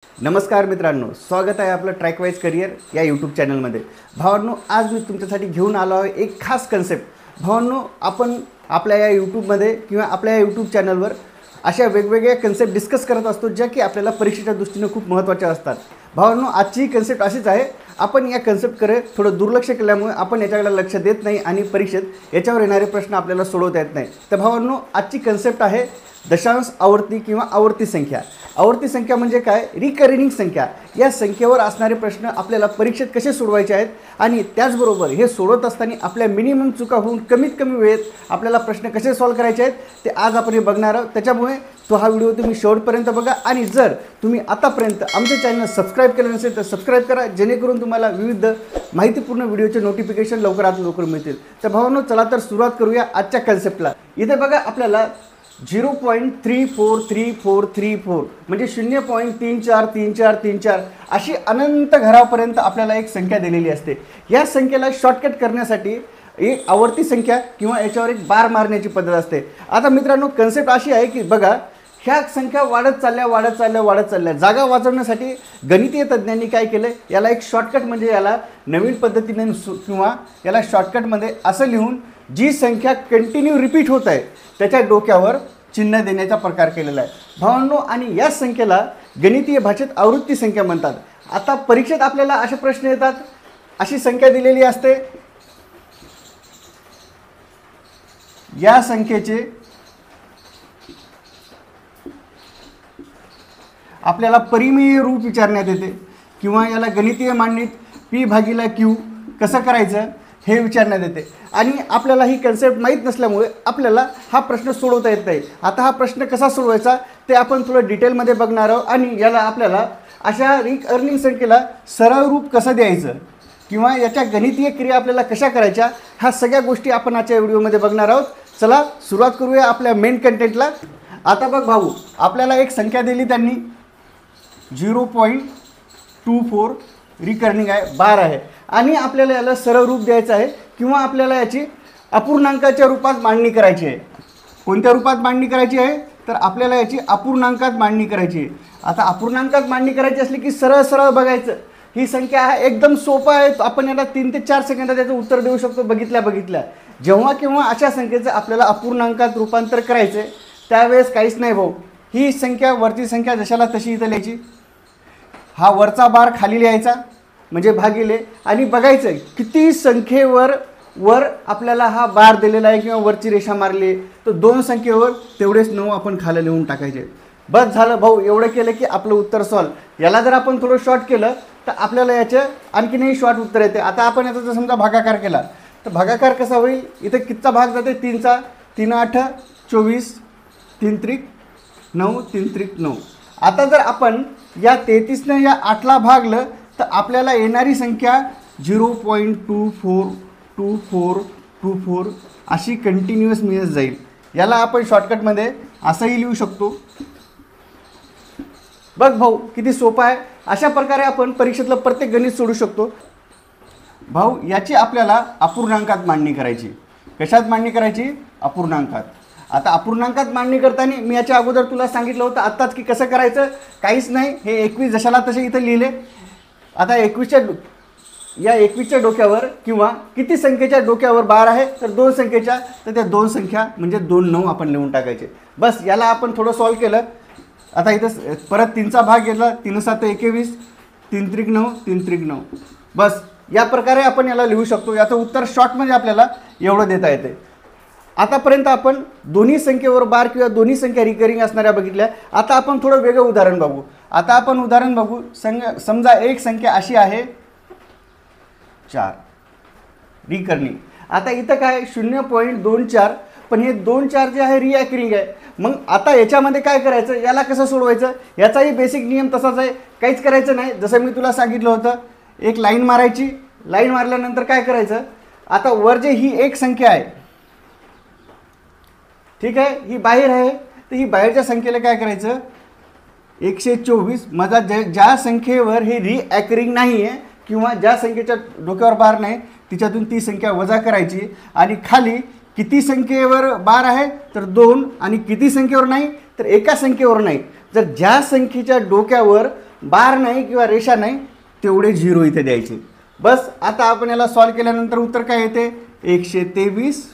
नमस्कार मित्रांनो, स्वागत आहे आपलं ट्रॅकवाईज करिअर या यूट्यूब चॅनलमध्ये। भावांनो, आज मी तुमच्यासाठी घेऊन आलो आहे एक खास कन्सेप्ट। भावांनो, आपण आपल्या या यूट्यूबमध्ये किंवा आपल्या या यूट्यूब चॅनलवर अशा वेगवेगळ्या कन्सेप्ट डिस्कस करत असतो ज्या की आपल्याला परीक्षेच्या दृष्टीने खूप महत्त्वाच्या असतात। भावांनो, आजची कन्सेप्ट अशीच आहे। आपण या कन्सेप्टकडे थोडं दुर्लक्ष केल्यामुळे आपण याच्याकडे लक्ष देत नाही आणि परीक्षेत याच्यावर येणारे प्रश्न आपल्याला सोडवता येत नाही। तर भावांनो, आजची कन्सेप्ट आहे दशांश आवर्ती किंवा आवर्ती संख्या। आवर्ती संख्या म्हणजे काय? रिकरिंग संख्या। या संख्येवर असणारे प्रश्न आपल्याला परीक्षेत कसे सोडवायचे आहेत आणि त्याचबरोबर हे सोडवत असताना आपल्या मिनिमम चुका होऊन कमीत कमी वेळेत आपल्याला प्रश्न कसे सॉल्व करायचे आहेत ते आज आपण हे बघणार आहोत। त्याच्यामुळे हा व्हिडिओ तुम्ही शेवटपर्यंत बघा आणि जर तुम्ही आतापर्यंत आमचे चॅनल सबस्क्राइब केले नसेल तर सबस्क्राइब करा, जेणेकरून तुम्हाला विविध माहितीपूर्ण व्हिडिओचे नोटिफिकेशन लवकरात लवकर मिळतील। तर भावांनो, चला तर सुरुवात करूया आजच्या कन्सेप्टला। इथे बघा, आपल्याला 0.343434 म्हणजे 0.343434 अशी अनंत घरापर्यंत आपल्याला एक संख्या दिलेली असते। या संख्येला शॉर्टकट करण्यासाठी एक आवर्ती संख्या किंवा याच्यावर एक बार मारण्याची पद्धत असते। आता मित्रांनो, कन्सेप्ट अशी आहे की बघा, ह्या संख्या वाढत चालल्या। जागा वाचवण्यासाठी गणितीय तज्ञांनी काय केलं, याला एक शॉर्टकट म्हणजे याला नवीन पद्धतीने किंवा याला शॉर्टकटमध्ये असं लिहून जी संख्या कंटिन्यू रिपीट होत आहे त्याच्या डोक्यावर चिन्ह देण्याचा प्रकार केलेला आहे भावांनो। आणि या संख्येला गणितीय भाषेत आवृत्ती संख्या म्हणतात। आता परीक्षेत आपल्याला असे प्रश्न येतात, अशी संख्या दिलेली असते, या संख्येचे आपल्याला परिमेय रूप विचारण्यात येते किंवा याला गणितीय मांडणीत P/Q कसं करायचं हे विचारण्यात येते आणि आपल्याला ही कन्सेप्ट माहीत नसल्यामुळे आपल्याला हा प्रश्न सोडवता येत नाही। आता हा प्रश्न कसा सोडवायचा ते आपण थोडं डिटेलमध्ये बघणार आहोत आणि याला आपल्याला अशा रिकरिंग संख्येला सरळ रूप कसं द्यायचं किंवा याच्या गणितीय क्रिया आपल्याला कशा करायच्या, ह्या सगळ्या गोष्टी आपण आजच्या व्हिडिओमध्ये बघणार आहोत। चला सुरुवात करूया आपल्या मेन कंटेंटला। आता बघ भाऊ, आपल्याला एक संख्या दिली त्यांनी 0.24 रिकरिंग आहे, बार आहे आणि आपल्याला याला सरळ रूप द्यायचं आहे किंवा आपल्याला याची अपूर्णांकाच्या रूपात मांडणी करायची आहे। कोणत्या रूपात मांडणी करायची आहे तर आपल्याला याची अपूर्णांकात मांडणी करायची आहे। आता अपूर्णांकात मांडणी करायची असली की सरळ सरळ बघायचं। ही संख्या आहे, एकदम सोपं आहे, आपण याला 3 ते 4 सेकंदात त्याचं उत्तर देऊ शकतो बघितल्या। जेव्हा केव्हा अशा संख्येचं आपल्याला अपूर्णांकात रूपांतर करायचं त्यावेळेस काहीच नाही भाऊ, ही संख्या वरची संख्या जशाला तशी इथं लिहायची, हा वरचा बार खाली लिहायचा म्हणजे भागिले आणि बघायचं किती संख्येवर वर आपल्याला हा बार दिलेला आहे किंवा वरची रेषा मारली तर 2 संख्येवर तेवढेच 9 आपण खाली लिहून टाकायचे। बस झालं भाऊ, एवढं केलं की आपलं उत्तर सॉल्व। याला जर आपण थोडं शॉर्ट केलं तर आपल्याला याचं आणखीनही शॉर्ट उत्तर येते। आता आपण याचा जर समजा भागाकार केला तर भागाकार कसा होईल, इथे कितीचा भाग जाते, 3चा, 3 8 24, 3 त्रिक 9, 3 त्रिक 9। आता जर आपण या 33ने या 8ला भागलं तर आपल्याला येणारी संख्या 0.242424 अशी कंटिन्युअस मिळत जाईल। याला आपण शॉर्टकटमध्ये असंही लिहू शकतो। बघ भाऊ, किती सोपं आहे। अशा प्रकारे आपण परीक्षेतलं प्रत्येक गणित सोडू शकतो। भाऊ, याची आपल्याला अपूर्णांकात मांडणी करायची। कशात मांडणी करायची? अपूर्णांकात। आता अपूर्णांकात मांडणी करताना मी याच्या अगोदर तुला सांगितलं होतं आत्ताच की कसं करायचं, काहीच नाही, हे 21 जशाला तसे इथं लिहिले। आता 21च्या डोक्यावर किंवा किती संख्येच्या डोक्यावर बार आहे तर 2 संख्येच्या, तर त्या 2 संख्या म्हणजे 2 9 आपण लिहून टाकायचे। बस याला आपण थोडं सॉल्व केलं। आता इथं परत 3चा भाग घेतला, 3 7 21, 3 त्रिक 9, 3 त्रिक 9। बस या प्रकारे आपण याला लिहू शकतो। याचं उत्तर शॉर्टमध्ये आपल्याला एवढं देता येते। आतापर्यंत आपण दोन्ही संख्येवर बार किंवा दोन्ही संख्या रिकरिंग असणाऱ्या बघितल्या। आता आपण थोडं वेगळं उदाहरण बघू। आता आपण उदाहरण बघू, समजा एक संख्या अशी आहे 4 रिकरिंग। आता इथं काय 0.24, पण हे 2 4 जे आहे रिकरिंग आहे। मग आता याच्यामध्ये काय करायचं, याला कसं सोडवायचं, याचाही बेसिक नियम तसाच आहे, काहीच करायचं नाही। जसं मी तुला सांगितलं होतं, एक लाईन मारायची, लाईन मारल्यानंतर काय करायचं, आता वर जे ही एक संख्या आहे, ठीक आहे, ही बाहेर आहे, तर ही बाहेरच्या संख्येला काय करायचं, 124 माझा ज्या संख्येवर हे रिकरिंग नाही आहे किंवा ज्या संख्येच्या डोक्यावर बार नाही तिच्यातून ती संख्या वजा करायची आणि खाली किती संख्येवर बार आहे तर 2 आणि किती संख्येवर नाही तर एका संख्येवर नाही। जर ज्या संख्येच्या डोक्यावर बार नाही किंवा रेषा नाही तेवढे 0 इथे द्यायचे. बस आता आपण याला सॉल्व केल्यानंतर उत्तर काय येते 123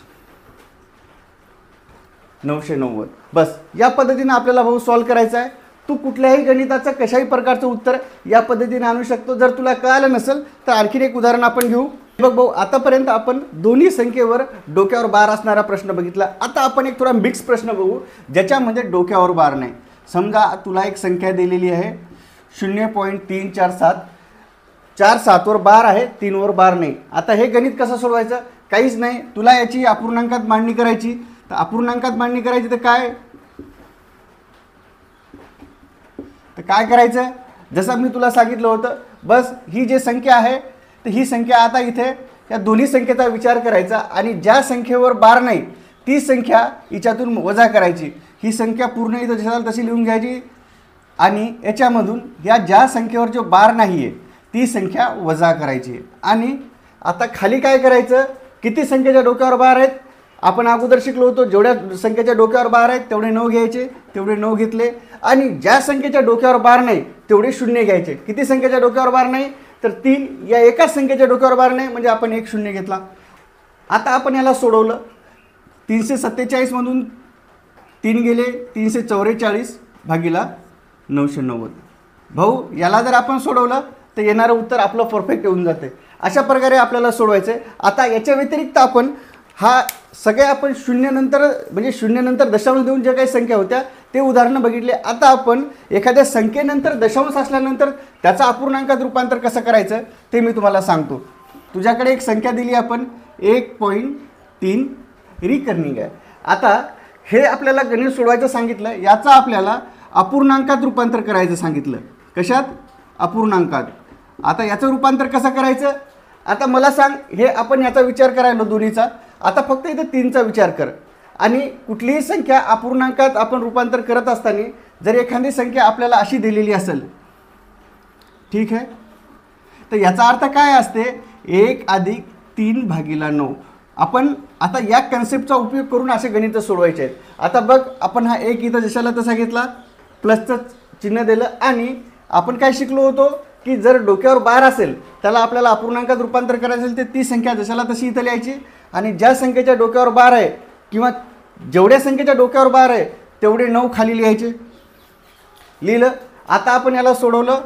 990. बस या पद्धतीने आपल्याला भाऊ सॉल्व करायचा आहे. तू कुठल्याही गणिताचं कशाही प्रकारचं उत्तर या पद्धतीने आणू शकतो. जर तुला कळालं नसेल तर आणखीन एक उदाहरण आपण घेऊ. बघ भाऊ, आतापर्यंत आपण दोन्ही संख्येवर डोक्यावर बार असणारा प्रश्न बघितला. आता आपण एक थोडा मिक्स प्रश्न बघू ज्याच्यामध्ये डोक्यावर बार नाही. समजा तुला एक संख्या दिलेली आहे 0.347. 4 7 वर बार आहे, 3 वर बार नाही. आता हे गणित कसं सोडवायचं? काहीच नाही, तुला याची अपूर्णांकात मांडणी करायची. तर अपूर्णांकात मांडणी करायची तर काय करायचं? जसं मी तुला सांगितलं होतं, बस ही जी संख्या आहे तर ही संख्या आता इथे या दोन्ही संख्येचा विचार करायचा आणि ज्या संख्येवर बार नाही ती संख्या हिच्यातून वजा करायची. ही संख्या पूर्ण इथं जशाला तशी लिहून घ्यायची आणि याच्यामधून या ज्या संख्येवर जो बार नाही आहे ती संख्या वजा करायची. आणि आता खाली काय करायचं? किती संख्येच्या डोक्यावर बार आहेत आपण अगोदर शिकलो होतो. जेवढ्या संख्येच्या डोक्यावर बार आहेत तेवढे 9 घ्यायचे, तेवढे 9 घेतले. आणि ज्या संख्येच्या डोक्यावर बार नाही तेवढे 0 घ्यायचे. किती संख्येच्या डोक्यावर बार नाही तर 3. या एकाच संख्येच्या डोक्यावर बार नाही म्हणजे आपण 1 0 घेतला. आता आपण याला सोडवलं. 347 मधून 3 गेले 344 भागीला 990. भाऊ याला जर आपण सोडवलं तर येणारं उत्तर आपलं परफेक्ट येऊन जाते. अशा प्रकारे आपल्याला सोडवायचं आहे. आता याच्या व्यतिरिक्त आपण हा सगळे आपण शून्यानंतर म्हणजे शून्यानंतर दशांश देऊन ज्या काही संख्या होत्या ते उदाहरणं बघितले. आता आपण एखाद्या संख्येनंतर दशांश असल्यानंतर त्याचं अपूर्णांकात रूपांतर कसं करायचं ते मी तुम्हाला सांगतो. तुझ्याकडे एक संख्या दिली आपण 1.3 रिकर्निंग आहे. आता हे आपल्याला गणित सोडवायचं सांगितलं. याचा आपल्याला अपूर्णांकात रूपांतर करायचं सांगितलं. कशात? अपूर्णांकात. आता याचं रूपांतर कसं करायचं? आता मला सांग, हे आपण याचा विचार करायला दोन्हीचा. आता फक्त इथे 3चा विचार कर. आणि कुठलीही संख्या अपूर्णांकात आपण रूपांतर करत असताना जर एखादी संख्या आपल्याला अशी दिलेली असेल, ठीक आहे, तर याचा अर्थ काय असते 1 + 3/9. आपण आता या कन्सेप्टचा उपयोग करून असे गणित सोडवायचे आहेत. आता बघ, आपण हा 1 इथं जशाला तसा घेतला, प्लसचं चिन्ह दिलं. आणि आपण काय शिकलो होतो की जर डोक्यावर बार असेल त्याला आपल्याला अपूर्णांकात रूपांतर करायचं असेल तर ती संख्या जशाला तशी इथं लिहायची. आणि ज्या संख्येच्या डोक्यावर बार आहे किंवा जेवढ्या संख्येच्या डोक्यावर बार आहे तेवढे 9 खाली लिहायचे. लिहिलं. आता आपण याला सोडवलं.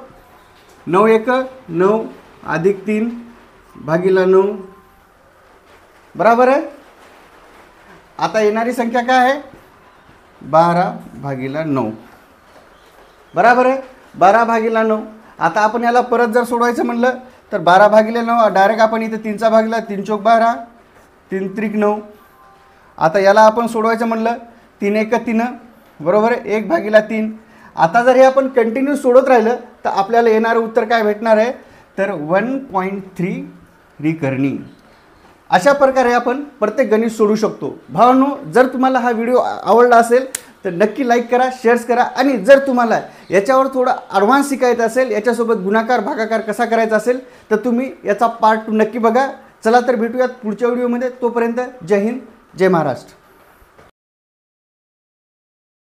9 1 9 + 3/9 बरोबर आहे. आता येणारी संख्या काय आहे 12/9 बरोबर आहे. 12/9. आता आपण याला परत जर सोडवायचं म्हणलं तर 12/9 डायरेक्ट आपण इथे 3चा भागला 3 चौक 12 3 त्रिक 9. आता याला आपण सोडवायचं म्हणलं 3 1 3 बरोबर आहे 1/3. आता जर हे आपण कंटिन्यू सोडत राहिलं तर आपल्याला येणारं उत्तर काय भेटणार आहे तर 1.3 रिकर्निंग. अशा प्रकारे आपण प्रत्येक गणित सोडू शकतो. भावांनो, जर तुम्हाला हा व्हिडिओ आवडला असेल तर नक्की लाईक करा, शेअर्स करा. आणि जर तुम्हाला याच्यावर थोडं ॲडव्हान्स शिकायचं असेल, याच्यासोबत गुणाकार भागाकार कसा करायचा असेल तर तुम्ही याचा पार्ट 2 नक्की बघा. चला तर भेटूयात पुढच्या व्हिडिओमध्ये. तोपर्यंत जय हिंद, जय महाराष्ट्र.